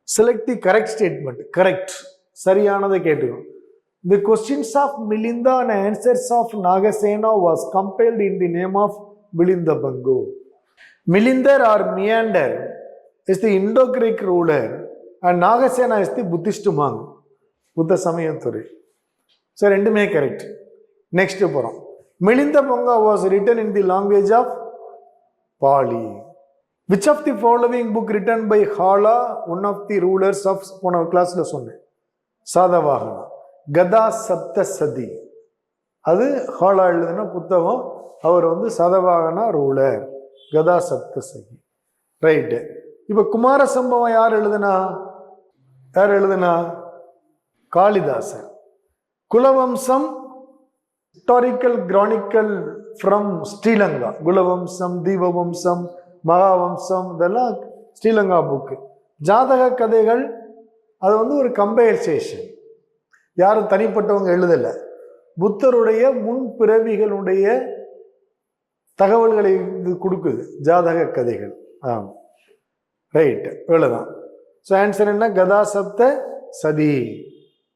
Select the correct statement. Correct. சரியானதை கேட்டுக்கணும். The questions of Milinda and answers of Nagasena was compiled in the name of Milinda Bango. Milinder or Meander is the Indo-Greek ruler and Nagasena is the Buddhist monk. Buddha Samayathuri. So, ரெண்டுமே correct. Next போறோம். Milinda Bango was written in the language of Pali. Which of the following book written by Hala, one of the rulers of போன கிளாஸ்ல சொன்னேன், சாதவாகனா, கதா சப்த சதி, அது ஹாலா எழுதின புத்தகம். அவர் வந்து சதவாகனா ரூலர், கதா சப்த சதி. ரைட்டு. இப்போ குமார சம்பவம் யார் எழுதுனா? Kalidasar. Kulavamsam historical chronicle from Sri Lanka. Kulavamsam, Deepavamsam, Mahavamsam இதெல்லாம் ஸ்ரீலங்கா புக்கு. ஜாதக கதைகள் அது வந்து ஒரு கம்பைலேஷன், யாரும் தனிப்பட்டவங்க எழுதலை, புத்தருடைய முன் பிறவிகளுடைய தகவல்களை இது கொடுக்குது ஜாதக கதைகள். ரைட், இவ்வளவுதான். ஸோ ஆன்சர் என்ன? கதா சப்த சதி.